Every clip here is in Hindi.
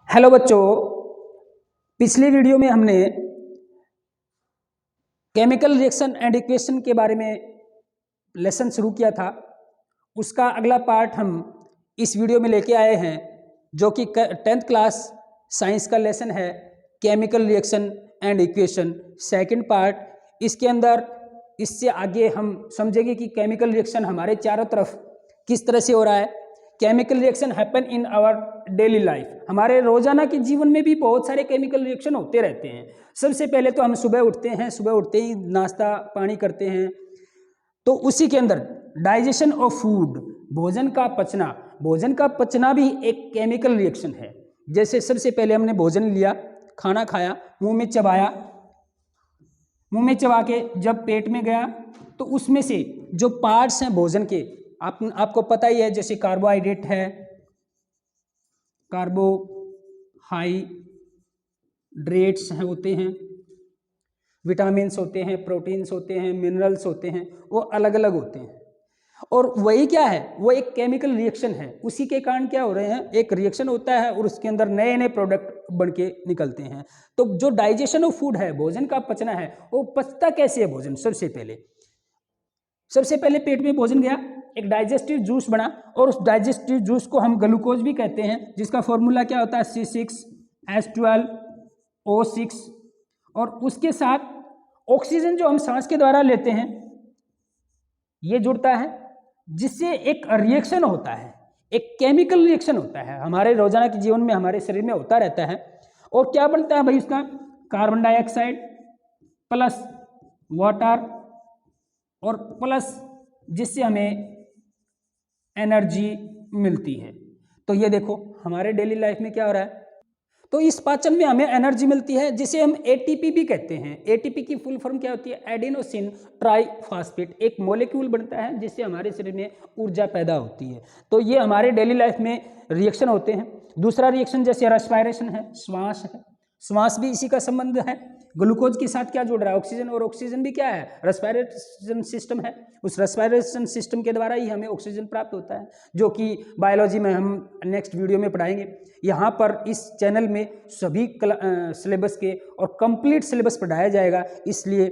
हेलो बच्चों, पिछली वीडियो में हमने केमिकल रिएक्शन एंड इक्वेशन के बारे में लेसन शुरू किया था। उसका अगला पार्ट हम इस वीडियो में लेके आए हैं, जो कि 10th क्लास साइंस का लेसन है chemical reaction and equation second part. इसके अंदर इससे आगे हम समझेंगे कि केमिकल रिएक्शन हमारे चारों तरफ किस तरह से हो रहा है। Chemical reaction happen in our daily life. हमारे रोजाना के जीवन में भी बहुत सारे केमिकल रिएक्शन होते रहते हैं। सबसे पहले तो हम सुबह उठते हैं, सुबह उठते ही नाश्ता पानी करते हैं, तो उसी के अंदर डाइजेशन ऑफ फूड, भोजन का पचना भी एक केमिकल रिएक्शन है। जैसे सबसे पहले हमने भोजन लिया, खाना खाया, मुंह में चबा के जब पेट में गया तो उसमें से जो पार्ट्स हैं भोजन के, आपको पता ही है, जैसे कार्बोहाइड्रेट है, कार्बोहाइड्रेट्स हैं होते हैं, विटामिन्स होते हैं, प्रोटीन्स होते हैं, मिनरल्स होते हैं, वो अलग अलग होते हैं। और वही क्या है, वो एक केमिकल रिएक्शन है। उसी के कारण क्या हो रहे हैं, एक रिएक्शन होता है और उसके अंदर नए नए प्रोडक्ट बन के निकलते हैं। तो जो डाइजेशन ऑफ फूड है, भोजन का पचना है, वो पचता कैसे है भोजन। सबसे पहले पेट में भोजन गया, एक डाइजेस्टिव जूस बना, और उस डाइजेस्टिव जूस को हम ग्लूकोज भी कहते हैं, जिसका फॉर्मूला क्या होता है C6H12O6। और उसके साथ ऑक्सीजन जो हम सांस के द्वारा लेते हैं ये जुड़ता है, जिससे एक रिएक्शन होता है, एक केमिकल रिएक्शन होता है, हमारे रोजाना के जीवन में हमारे शरीर में होता रहता है। और क्या बनता है भाई उसका, कार्बन डाइऑक्साइड प्लस वाटर और प्लस जिससे हमें एनर्जी मिलती है। तो ये देखो हमारे डेली लाइफ में क्या हो रहा है, तो इस पाचन में हमें एनर्जी मिलती है, जिसे हम एटीपी भी कहते हैं। एटीपी की फुल फॉर्म क्या होती है, एडिनोसिन ट्राइफॉस्फेट। एक मॉलिक्यूल बनता है जिससे हमारे शरीर में ऊर्जा पैदा होती है। तो ये हमारे डेली लाइफ में रिएक्शन होते हैं। दूसरा रिएक्शन जैसे रेस्पिरेशन है, श्वास है, श्वास भी इसी का संबंध है। ग्लूकोज के साथ क्या जुड़ रहा है, ऑक्सीजन, और ऑक्सीजन भी क्या है, रेस्पिरेशन सिस्टम है। उस रेस्पिरेशन सिस्टम के द्वारा ही हमें ऑक्सीजन प्राप्त होता है, जो कि बायोलॉजी में हम नेक्स्ट वीडियो में पढ़ाएंगे। यहाँ पर इस चैनल में सभी सिलेबस के और कंप्लीट सिलेबस पढ़ाया जाएगा, इसलिए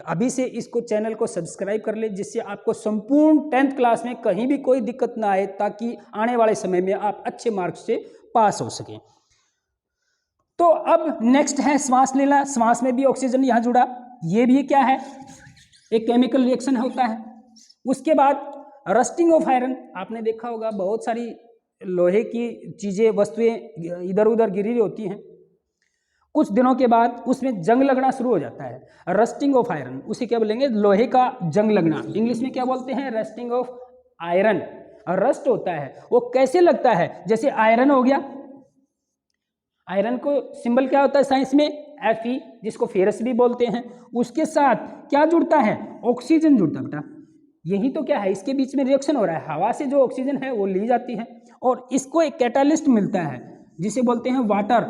अभी से इसको चैनल को सब्सक्राइब कर ले, जिससे आपको संपूर्ण 10th क्लास में कहीं भी कोई दिक्कत ना आए, ताकि आने वाले समय में आप अच्छे मार्क्स से पास हो सकें। तो अब नेक्स्ट है श्वास लेना। श्वास में भी ऑक्सीजन यहां जुड़ा, ये भी क्या है, एक केमिकल रिएक्शन होता है। उसके बाद रस्टिंग ऑफ आयरन, आपने देखा होगा बहुत सारी लोहे की चीजें, वस्तुएं इधर उधर गिरी होती हैं, कुछ दिनों के बाद उसमें जंग लगना शुरू हो जाता है। रस्टिंग ऑफ आयरन, उसे क्या बोलेंगे, लोहे का जंग लगना। इंग्लिश में क्या बोलते हैं, रस्टिंग ऑफ आयरन। रस्ट होता है, वो कैसे लगता है, जैसे आयरन हो गया, आयरन को सिंबल क्या होता है साइंस में, Fe, जिसको फेरस भी बोलते हैं। उसके साथ क्या जुड़ता है, ऑक्सीजन जुड़ता है बेटा। यही तो क्या है, इसके बीच में रिएक्शन हो रहा है, हवा से जो ऑक्सीजन है वो ली जाती है, और इसको एक कैटालिस्ट मिलता है जिसे बोलते हैं वाटर,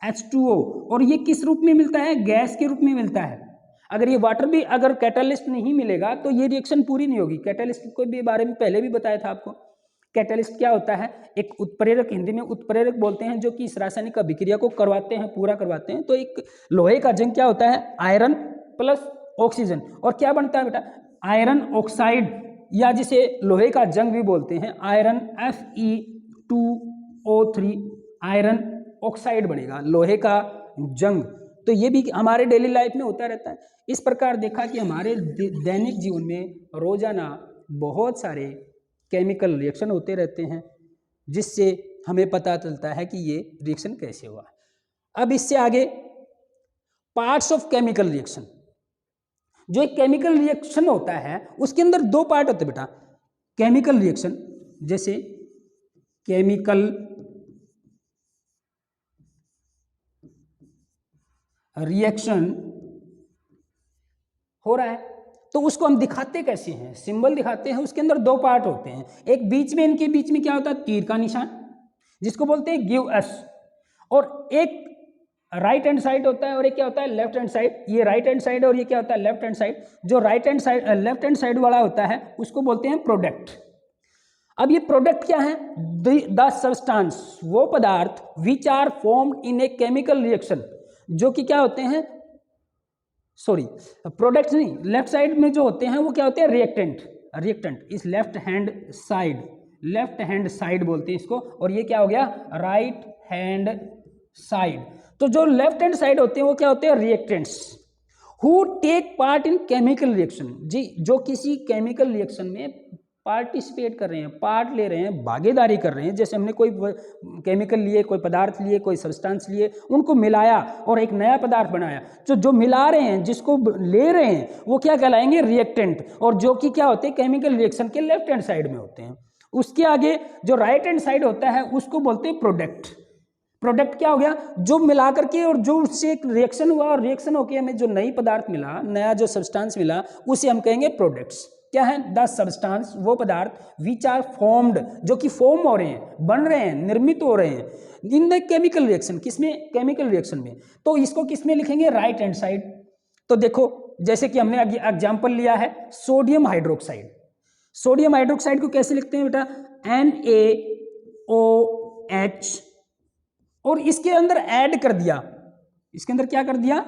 H2O। और ये किस रूप में मिलता है, गैस के रूप में मिलता है। अगर ये वाटर भी अगर कैटालिस्ट नहीं मिलेगा तो ये रिएक्शन पूरी नहीं होगी। कैटालिस्ट को भी बारे में पहले भी बताया था आपको। कैटालिस्ट क्या होता है, एक उत्प्रेरक, हिंदी में उत्प्रेरक बोलते हैं, जो कि इस रासायनिक अभिक्रिया को करवाते हैं, पूरा करवाते हैं। तो एक लोहे का जंग क्या होता है, आयरन प्लस ऑक्सीजन, और क्या बनता है बेटा, आयरन ऑक्साइड, या जिसे लोहे का जंग भी बोलते हैं, आयरन Fe2O3, आयरन ऑक्साइड बनेगा, लोहे का जंग। तो ये भी हमारे डेली लाइफ में होता रहता है। इस प्रकार देखा कि हमारे दैनिक जीवन में रोजाना बहुत सारे केमिकल रिएक्शन होते रहते हैं, जिससे हमें पता चलता है कि ये रिएक्शन कैसे हुआ। अब इससे आगे पार्ट्स ऑफ केमिकल रिएक्शन। जो एक केमिकल रिएक्शन होता है उसके अंदर दो पार्ट होते हैं बेटा, केमिकल रिएक्शन, जैसे केमिकल रिएक्शन हो रहा है, तो उसको हम दिखाते कैसे हैं, सिंबल दिखाते हैं। उसके अंदर दो पार्ट होते हैं, एक बीच में, इनके बीच में क्या होता है, तीर का निशान, जिसको बोलते हैं गिव एस, और एक राइट हैंड साइड होता है और एक क्या होता है, लेफ्ट हैंड साइड। ये राइट हैंड साइड और ये क्या होता है, लेफ्ट हैंड साइड। जो right hand side, left hand side वाला होता है उसको बोलते हैं प्रोडक्ट। अब ये प्रोडक्ट क्या है? द सब्सटेंस, वो पदार्थ which are formed in a chemical reaction, जो कि क्या होते हैं, सॉरी प्रोडक्ट नहीं, लेफ्ट साइड में जो होते हैं वो क्या होते हैं? रिएक्टेंट। रिएक्टेंट इस left hand side, left hand side बोलते हैं इसको, और ये क्या हो गया? Right hand side. तो जो लेफ्ट हैंड साइड होते हैं वो क्या होते हैं? Reactants. Who take part in chemical reaction, जी जो किसी केमिकल रिएक्शन में पार्टिसिपेट कर रहे हैं, पार्ट ले रहे हैं, भागीदारी कर रहे हैं। जैसे हमने कोई केमिकल लिए, कोई पदार्थ लिए, कोई सब्सटेंस लिए, उनको मिलाया और एक नया पदार्थ बनाया। तो जो मिला रहे हैं, जिसको ले रहे हैं, वो क्या कहलाएंगे? रिएक्टेंट। और जो कि क्या होते हैं? केमिकल रिएक्शन के लेफ्ट हैंड साइड में होते हैं। उसके आगे जो राइट हैंड साइड होता है उसको बोलते हैं प्रोडक्ट। प्रोडक्ट क्या हो गया? जो मिला करके और जो उससे एक रिएक्शन हुआ और रिएक्शन होकर हमें जो नई पदार्थ मिला, नया जो सब्सटेंस मिला, उसे हम कहेंगे प्रोडक्ट्स। क्या है? द सब्सटेंस, वो पदार्थ विच आर फॉर्म्ड, जो कि फॉर्म हो रहे हैं, बन रहे हैं, निर्मित हो रहे हैं इन द केमिकल रिएक्शन। किसमें? केमिकल रिएक्शन में। तो इसको किसमें लिखेंगे? Right hand side. तो देखो, जैसे कि हमने एग्जाम्पल लिया है सोडियम हाइड्रोक्साइड। सोडियम हाइड्रोक्साइड को कैसे लिखते हैं बेटा? NaOH, और इसके अंदर ऐड कर दिया, इसके अंदर क्या कर दिया?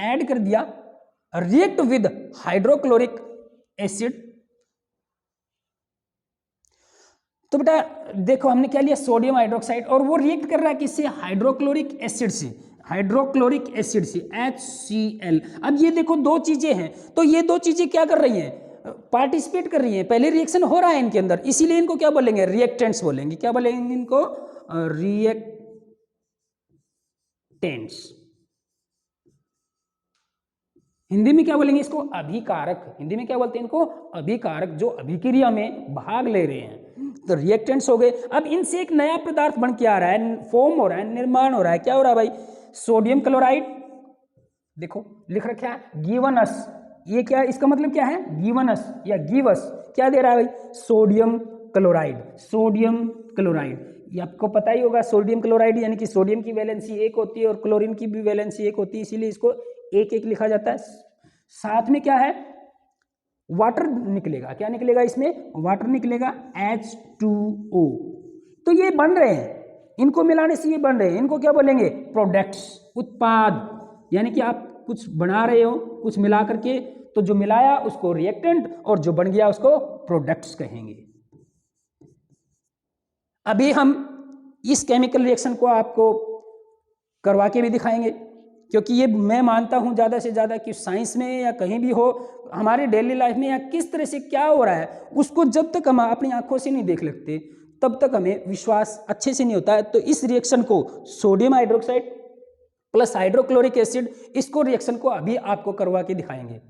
ऐड कर दिया रिएक्ट विद हाइड्रोक्लोरिक एसिड। तो बेटा देखो, हमने क्या लिया? सोडियम हाइड्रोक्साइड, और वो रिएक्ट कर रहा है किससे? हाइड्रोक्लोरिक एसिड से, हाइड्रोक्लोरिक एसिड से, HCl। अब ये देखो दो चीजें हैं, तो ये दो चीजें क्या कर रही हैं? पार्टिसिपेट कर रही हैं, पहले रिएक्शन हो रहा है इनके अंदर, इसीलिए इनको क्या बोलेंगे? रिएक्टेंट्स बोलेंगे। क्या बोलेंगे इनको? रिएक्टेंट्स। हिंदी में क्या बोलेंगे इसको? अभिकारक। हिंदी में क्या बोलते हैं इनको? अभिकारक, जो अभिक्रिया में भाग ले रहे हैं। तो रिएक्टेंट्स हो गए। अब इनसे एक नया पदार्थ बन के आ रहा है, फॉर्म हो रहा है, निर्माण हो रहा है। क्या हो रहा है भाई? Sodium chloride. देखो लिख रखा है गिवन अस। ये क्या, इसका मतलब क्या है? गिवन अस या गिव अस। क्या दे रहा है भाई? Sodium chloride. सोडियम क्लोराइड, ये आपको पता ही होगा। सोडियम क्लोराइड यानी कि सोडियम की वैलेंसी 1 होती है और क्लोरीन की भी वैलेंसी 1 होती है, इसीलिए इसको 1-1 लिखा जाता है। साथ में क्या है? वाटर निकलेगा। क्या निकलेगा इसमें? वाटर निकलेगा, H2O। तो ये बन रहे हैं, इनको मिलाने से ये बन रहे हैं। इनको क्या बोलेंगे? प्रोडक्ट्स, उत्पाद। यानी कि आप कुछ बना रहे हो, कुछ मिला करके, तो जो मिलाया उसको रिएक्टेंट और जो बन गया उसको प्रोडक्ट्स कहेंगे। अभी हम इस केमिकल रिएक्शन को आपको करवा के भी दिखाएंगे, क्योंकि ये मैं मानता हूँ ज़्यादा से ज़्यादा कि साइंस में या कहीं भी हो, हमारे डेली लाइफ में या किस तरह से क्या हो रहा है, उसको जब तक हम अपनी आंखों से नहीं देख लेते तब तक हमें विश्वास अच्छे से नहीं होता है। तो इस रिएक्शन को, sodium hydroxide plus hydrochloric acid, इसको रिएक्शन को अभी आपको करवा के दिखाएंगे।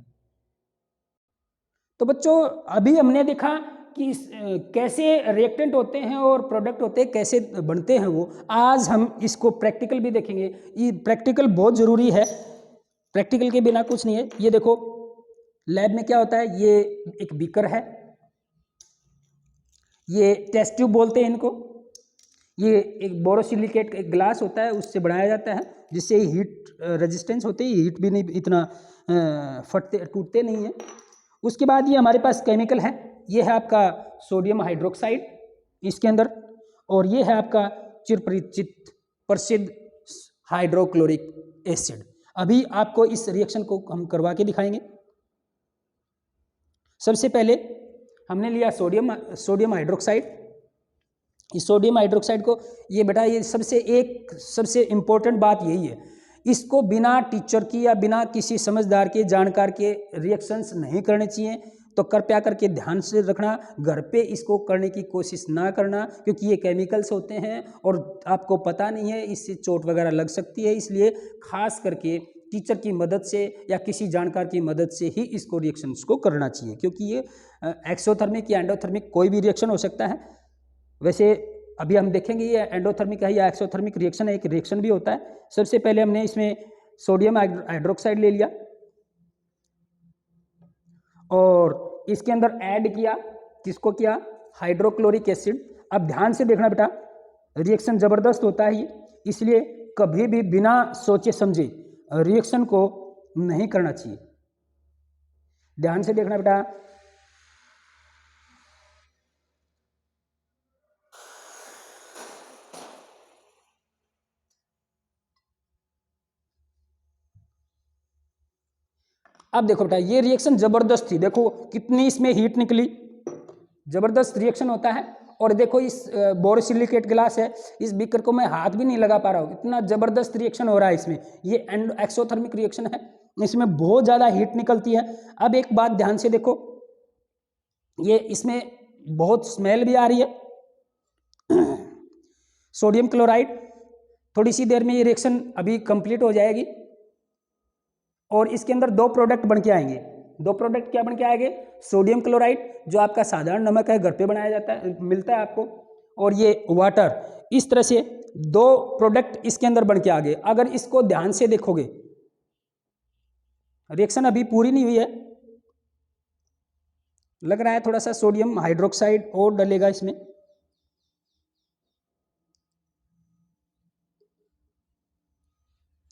तो बच्चों अभी हमने देखा कि कैसे रिएक्टेंट होते हैं और प्रोडक्ट होते हैं, कैसे बनते हैं वो। आज हम इसको प्रैक्टिकल भी देखेंगे। ये प्रैक्टिकल बहुत ज़रूरी है, प्रैक्टिकल के बिना कुछ नहीं है। ये देखो लैब में क्या होता है, ये एक बीकर है, ये टेस्ट ट्यूब बोलते हैं इनको। ये एक बोरोसिलिकेट एक ग्लास होता है, उससे बनाया जाता है, जिससे हीट रेजिस्टेंस होती है, हीट भी नहीं इतना फटते टूटते नहीं है। उसके बाद ये हमारे पास केमिकल है, ये है आपका सोडियम हाइड्रोक्साइड इसके अंदर, और ये है आपका चिरपरिचित प्रसिद्ध हाइड्रोक्लोरिक एसिड। अभी आपको इस रिएक्शन को हम करवा के दिखाएंगे। सबसे पहले हमने लिया सोडियम हाइड्रोक्साइड। इस सोडियम हाइड्रोक्साइड को, ये बेटा ये सबसे इम्पोर्टेंट बात यही है, इसको बिना टीचर की या बिना किसी समझदार के जानकार के रिएक्शंस नहीं करने चाहिए। तो कृपया करके ध्यान से रखना, घर पे इसको करने की कोशिश ना करना, क्योंकि ये केमिकल्स होते हैं और आपको पता नहीं है, इससे चोट वगैरह लग सकती है। इसलिए खास करके टीचर की मदद से या किसी जानकार की मदद से ही इसको रिएक्शंस को करना चाहिए, क्योंकि ये एक्सोथर्मिक या एंडोथर्मिक कोई भी रिएक्शन हो सकता है। वैसे अभी हम देखेंगे ये एंडोथर्मिक है या एक्सोथर्मिक रिएक्शन है, एक रिएक्शन भी होता है। सबसे पहले हमने इसमें सोडियम हाइड्रोक्साइड ले लिया और इसके अंदर ऐड किया, किसको किया? Hydrochloric acid. अब ध्यान से देखना बेटा, रिएक्शन ज़बरदस्त होता है ये, इसलिए कभी भी बिना सोचे समझे रिएक्शन को नहीं करना चाहिए। ध्यान से देखना बेटा। अब देखो बेटा ये रिएक्शन जबरदस्त थी, देखो कितनी इसमें हीट निकली, जबरदस्त रिएक्शन होता है। और देखो इस बोरोसिलिकेट ग्लास है, इस बीकर को मैं हाथ भी नहीं लगा पा रहा हूँ, इतना जबरदस्त रिएक्शन हो रहा है इसमें। ये एक्सोथर्मिक रिएक्शन है, इसमें बहुत ज़्यादा हीट निकलती है। अब एक बात ध्यान से देखो, ये इसमें बहुत स्मेल भी आ रही है सोडियम क्लोराइड। थोड़ी सी देर में ये रिएक्शन अभी कंप्लीट हो जाएगी और इसके अंदर दो प्रोडक्ट बन के आएंगे। दो प्रोडक्ट क्या बन के आएंगे? सोडियम क्लोराइड जो आपका साधारण नमक है, घर पे बनाया जाता है, मिलता है आपको, और ये वाटर। इस तरह से दो प्रोडक्ट इसके अंदर बन के आ गए। अगर इसको ध्यान से देखोगे, रिएक्शन अभी पूरी नहीं हुई है, लग रहा है थोड़ा सा सोडियम हाइड्रोक्साइड और डलेगा इसमें।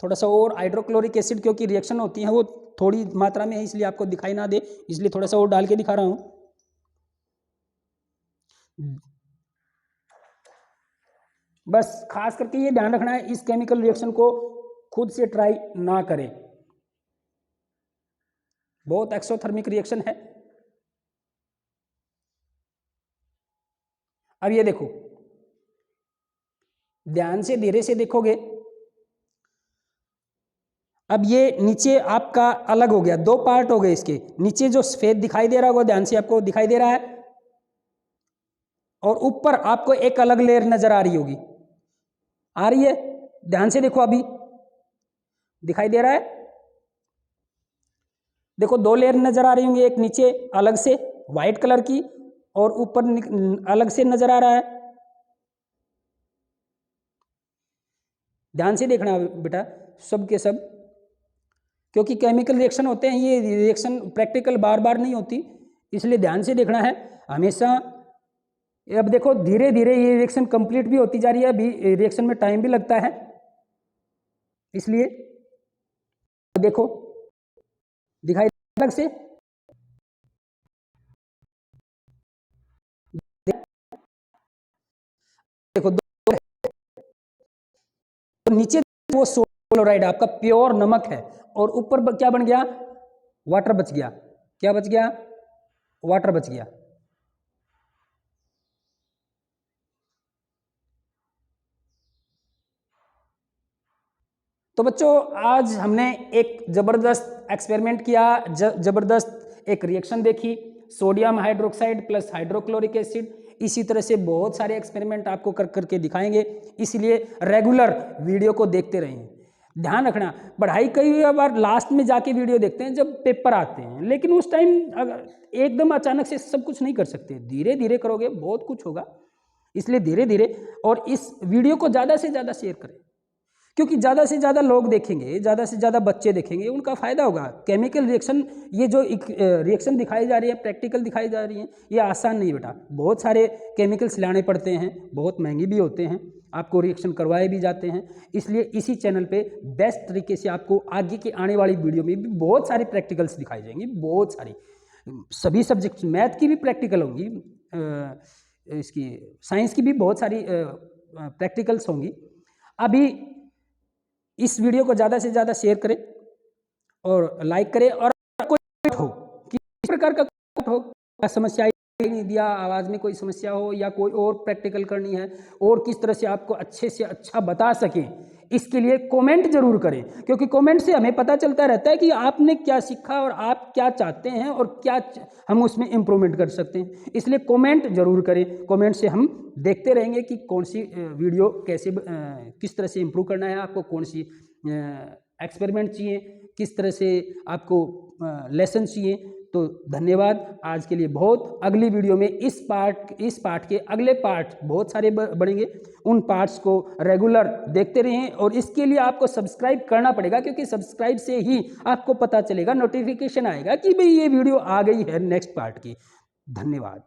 थोड़ा सा और हाइड्रोक्लोरिक एसिड, क्योंकि रिएक्शन होती है वो थोड़ी मात्रा में है, इसलिए आपको दिखाई ना दे, इसलिए थोड़ा सा और डाल के दिखा रहा हूं। बस खास करके ये ध्यान रखना है, इस केमिकल रिएक्शन को खुद से ट्राई ना करें, बहुत एक्सोथर्मिक रिएक्शन है। अब ये देखो, ध्यान से धीरे से देखोगे, अब ये नीचे आपका अलग हो गया, दो पार्ट हो गए इसके। नीचे जो सफेद दिखाई दे रहा होगा, ध्यान से आपको दिखाई दे रहा है, और ऊपर आपको एक अलग लेयर नजर आ रही होगी, आ रही है? ध्यान से देखो, अभी दिखाई दे रहा है? देखो दो लेयर नजर आ रही होंगी, एक नीचे अलग से व्हाइट कलर की और ऊपर अलग से नजर आ रहा है। ध्यान से देखना बेटा सब के सब, क्योंकि केमिकल रिएक्शन होते हैं, ये रिएक्शन प्रैक्टिकल बार बार नहीं होती, इसलिए ध्यान से देखना है हमेशा। अब देखो धीरे धीरे ये रिएक्शन कंप्लीट भी होती जा रही है, अभी रिएक्शन में टाइम भी लगता है, इसलिए देखो दिखाई अलग से, देखो दो, नीचे वो सोडियम क्लोराइड आपका प्योर नमक है, और ऊपर क्या बन गया? वाटर बच गया। क्या बच गया? वाटर बच गया। तो बच्चों आज हमने एक जबरदस्त एक्सपेरिमेंट किया, जबरदस्त एक रिएक्शन देखी, sodium hydroxide plus hydrochloric acid. इसी तरह से बहुत सारे एक्सपेरिमेंट आपको कर करके दिखाएंगे, इसलिए रेगुलर वीडियो को देखते रहें। ध्यान रखना, पढ़ाई कई बार लास्ट में जाके वीडियो देखते हैं जब पेपर आते हैं, लेकिन उस टाइम एकदम अचानक से सब कुछ नहीं कर सकते, धीरे धीरे करोगे बहुत कुछ होगा, इसलिए धीरे धीरे। और इस वीडियो को ज़्यादा से ज़्यादा शेयर करें, क्योंकि ज़्यादा से ज़्यादा लोग देखेंगे, ज़्यादा से ज़्यादा बच्चे देखेंगे, उनका फ़ायदा होगा। केमिकल रिएक्शन, ये जो रिएक्शन दिखाई जा रही है, प्रैक्टिकल दिखाई जा रही है, ये आसान नहीं बेटा, बहुत सारे केमिकल्स लाने पड़ते हैं, बहुत महंगे भी होते हैं, आपको रिएक्शन करवाए भी जाते हैं। इसलिए इसी चैनल पे बेस्ट तरीके से आपको आगे की आने वाली वीडियो में भी बहुत सारी प्रैक्टिकल्स दिखाई जाएंगी, बहुत सारी, सभी सब्जेक्ट्स, मैथ की भी प्रैक्टिकल होंगी, इसकी साइंस की भी बहुत सारी प्रैक्टिकल्स होंगी। अभी इस वीडियो को ज़्यादा से ज़्यादा शेयर करें और लाइक करें, और कोई हो कि इस प्रकार का हो, समस्या नहीं दिया, आवाज़ में कोई समस्या हो, या कोई और प्रैक्टिकल करनी है और किस तरह से आपको अच्छे से अच्छा बता सकें, इसके लिए कमेंट जरूर करें, क्योंकि कमेंट से हमें पता चलता रहता है कि आपने क्या सीखा और आप क्या चाहते हैं और क्या हम उसमें इम्प्रूवमेंट कर सकते हैं। इसलिए कमेंट जरूर करें, कमेंट से हम देखते रहेंगे कि कौन सी वीडियो कैसे किस तरह से इम्प्रूव करना है, आपको कौन सी एक्सपेरिमेंट चाहिए, किस तरह से आपको लेसन चाहिए। तो धन्यवाद आज के लिए बहुत। अगली वीडियो में इस पार्ट के अगले पार्ट बहुत सारे बनेंगे, उन पार्ट्स को रेगुलर देखते रहें, और इसके लिए आपको सब्सक्राइब करना पड़ेगा, क्योंकि सब्सक्राइब से ही आपको पता चलेगा, नोटिफिकेशन आएगा कि भाई ये वीडियो आ गई है नेक्स्ट पार्ट की। धन्यवाद।